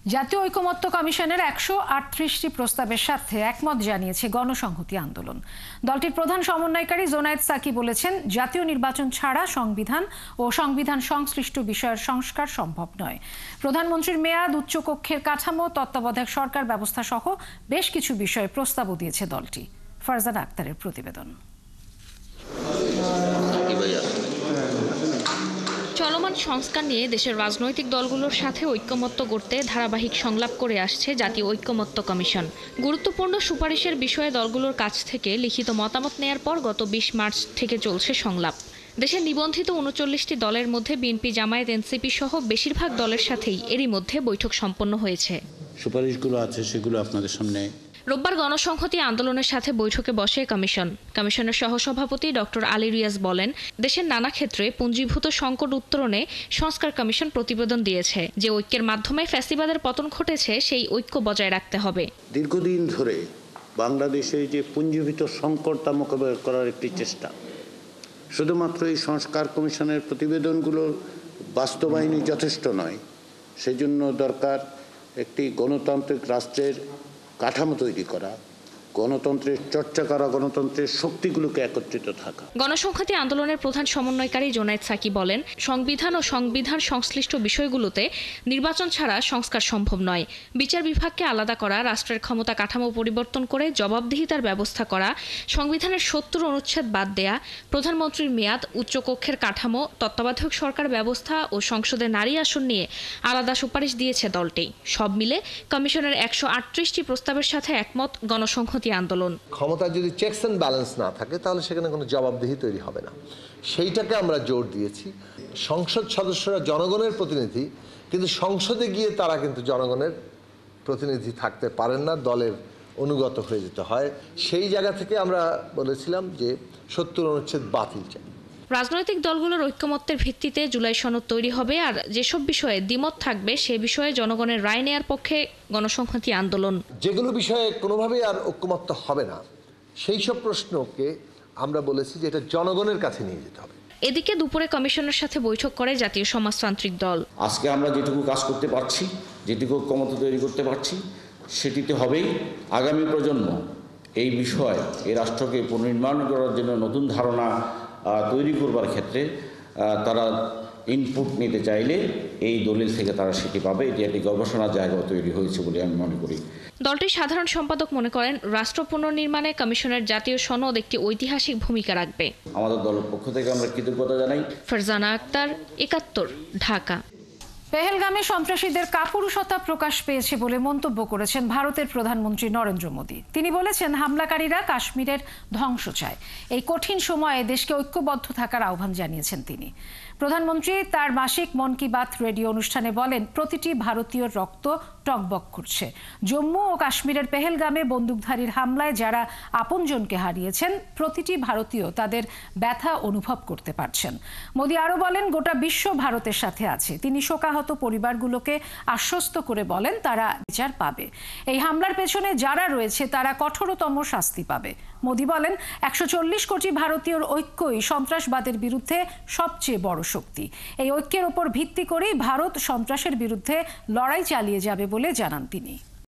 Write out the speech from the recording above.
জাতীয় ঐকমত্য কমিশনের ১৩৮টি প্রস্তাবের সাথে একমত জানিয়েছে গণসংহতি আন্দোলন। দলটির প্রধান সমন্বয়কারী জোনায়েদ সাকি বলেছেন, জাতীয় নির্বাচন ছাড়া সংবিধান ও সংবিধান সংশ্লিষ্ট বিষয়ের সংস্কার সম্ভব নয়। প্রধানমন্ত্রীর মেয়াদ, উচ্চকক্ষের কাঠামো, তত্ত্বাবধায়ক সরকার ব্যবস্থা সহ বেশ কিছু বিষয়ে প্রস্তাবও দিয়েছে দলটি। ফারজানা আক্তারের প্রতিবেদন। চলমান সংস্কার নিয়ে দেশের রাজনৈতিক দলগুলোর সাথে ঐকমত্য গড়তে ধারাবাহিক সংলাপ করে আসছে জাতীয় ঐকমত্য কমিশন। গুরুত্বপূর্ণ সুপারিশের বিষয়ে দলগুলোর কাছ থেকে লিখিত মতামত নেয়ার পর গত ২০ মার্চ থেকে চলছে সংলাপ। দেশের নিবন্ধিত ৩৯টি দলের মধ্যে বিএনপি, জামায়াত, এনসিপি সহ বেশিরভাগ দলের সাথেই এরই মধ্যে বৈঠক সম্পন্ন হয়েছে। সুপারিশগুলো আছে সেগুলো আপনাদের সামনে। রোববার গণসংহতি আন্দোলনের সাথে বৈঠকে বসে কমিশনের সহসভাপতি ডক্টর আলী রিয়াজ বলেন, দেশের নানা ক্ষেত্রে পুঞ্জীভূত সংকট উত্তরণে সংস্কার কমিশন প্রতিবেদন দিয়েছে যে ঐক্যের মাধ্যমে ফ্যাসিবাদের পতন ঘটেছে সেই ঐক্য বজায় রাখতে হবে। দীর্ঘদিন ধরে বাংলাদেশে যে পুঞ্জীভূত সংকট তা মোকাবেলা করার একটি চেষ্টা, শুধুমাত্র এই সংস্কার কমিশনের প্রতিবেদনগুলো বাস্তবায়নই যথেষ্ট নয়। সেই জন্য দরকার একটি গণতান্ত্রিক রাষ্ট্রের কাঠামো তৈরি করা, গণতন্ত্রের চর্চা করা, গণতন্ত্রের শক্তিগুলোকে একত্রিত থাকা। গণসংহতি আন্দোলনের প্রধান সমন্বয়কারী জোনায়েদ সাকি বলেন, সংবিধান ও সংবিধান সংশ্লিষ্ট বিষয়গুলোতে নির্বাচন ছাড়া সংস্কার সম্ভব নয়। বিচার বিভাগকে আলাদা করা, রাষ্ট্রের ক্ষমতা কাঠামো পরিবর্তন করে জবাবদিহিতার ব্যবস্থা করা, সংবিধানের ৭০ অনুচ্ছেদ বাদ দেয়া, প্রধানমন্ত্রীর মেয়াদ, উচ্চকক্ষের কাঠামো, তত্ত্বাবধায়ক সরকার ব্যবস্থা ও সংসদে নারী আসন নিয়ে আলাদা সুপারিশ দিয়েছে দলটি। সব মিলে কমিশনের ১৩৮টি প্রস্তাবের সাথে একমত গণসংহতি আন্দোলন। ক্ষমতা যদি চেকস অ্যান্ড ব্যালেন্স না থাকে তাহলে সেখানে কোনো জবাবদিহি তৈরি হবে না। সেইটাকে আমরা জোর দিয়েছি। সংসদ সদস্যরা জনগণের প্রতিনিধি, কিন্তু সংসদে গিয়ে তারা কিন্তু জনগণের প্রতিনিধি থাকতে পারেন না, দলের অনুগত হয়ে যেতে হয়। সেই জায়গা থেকে আমরা বলেছিলাম যে ৭০ অনুচ্ছেদ বাতিল চাই। রাজনৈতিক দলগুলোর ঐকমত্যের ভিত্তিতে জুলাই সনদ তৈরি হবে, আর যেসব বিষয়ে দ্বিমত থাকবে সে বিষয়ে জনগণের রায় নেয়ার পক্ষে গণসংহতি আন্দোলন। যেগুলো বিষয়ে কোনোভাবেই আর ঐকমত্য হবে না সেই সব প্রশ্নকে আমরা বলেছি যে এটা জনগণের কাছে নিয়ে যেতে হবে। এদিকে দুপুরে কমিশনের সাথে বৈঠক করে জাতীয় সমাজতান্ত্রিক দল। আজকে আমরা যেটুকু কাজ করতে পারছি, যেটুকু ঐকমত্য তৈরি করতে পারছি, সেটিতে হবেই আগামী প্রজন্ম এই বিষয়, এই রাষ্ট্রকে পুনর্নির্মাণ করার জন্য নতুন ধারণা তৈরি করবার ক্ষেত্রে তারা ইনপুট নিতে চাইলে এই দলিল থেকে তারা সেটি পাবে। এটি একটি গবেষণার জায়গা তৈরি হয়েছে বলে আমি মনে করি। দলটির সাধারণ সম্পাদক মনে করেন, রাষ্ট্র পুনর্নির্মাণে কমিশনের জাতীয় সনদ একটি ঐতিহাসিক ভূমিকা রাখবে। আমাদের দলের পক্ষ থেকে আমরা কৃতজ্ঞতা জানাই। ফারজানা আক্তার, ৭১, ঢাকা। পেহেলগামে সন্ত্রাসীদের কাপুরুষতা প্রকাশ পেয়েছে বলে মন্তব্য করেছেন ভারতের প্রধানমন্ত্রী নরেন্দ্র মোদী। তিনি বলেছেন, হামলাকারীরা কাশ্মীরের ধ্বংস চায়। এই কঠিন সময়ে দেশকে ঐক্যবদ্ধ থাকার আহ্বান জানিয়েছেন তিনি। প্রধানমন্ত্রী তার মাসিক মন কি বাত রেডিও অনুষ্ঠানে বলেন, প্রতিটি ভারতীয় রক্ত টকবক করছে। জম্মু ও কাশ্মীরের পেহেলগামে বন্দুকধারীর হামলায় যারা আপনজনকে হারিয়েছেন, প্রতিটি ভারতীয় তাদের ব্যথা অনুভব করতে পারছেন। মোদী আরও বলেন, গোটা বিশ্ব ভারতের সাথে আছে। তিনি শোকাহত পরিবারগুলোকে আশ্বস্ত করে বলেন, তারা বিচার পাবে। এই হামলার পেছনে যারা রয়েছে তারা কঠোরতম শাস্তি পাবে। মোদী বলেন, ১৪০ কোটি ভারতীয়র ঐক্যই সন্ত্রাসবাদের বিরুদ্ধে সবচেয়ে বড় শক্তি। এই ঐক্যের ওপর ভিত্তি করেই ভারত সন্ত্রাসের বিরুদ্ধে লড়াই চালিয়ে যাবে বলে জানান তিনি।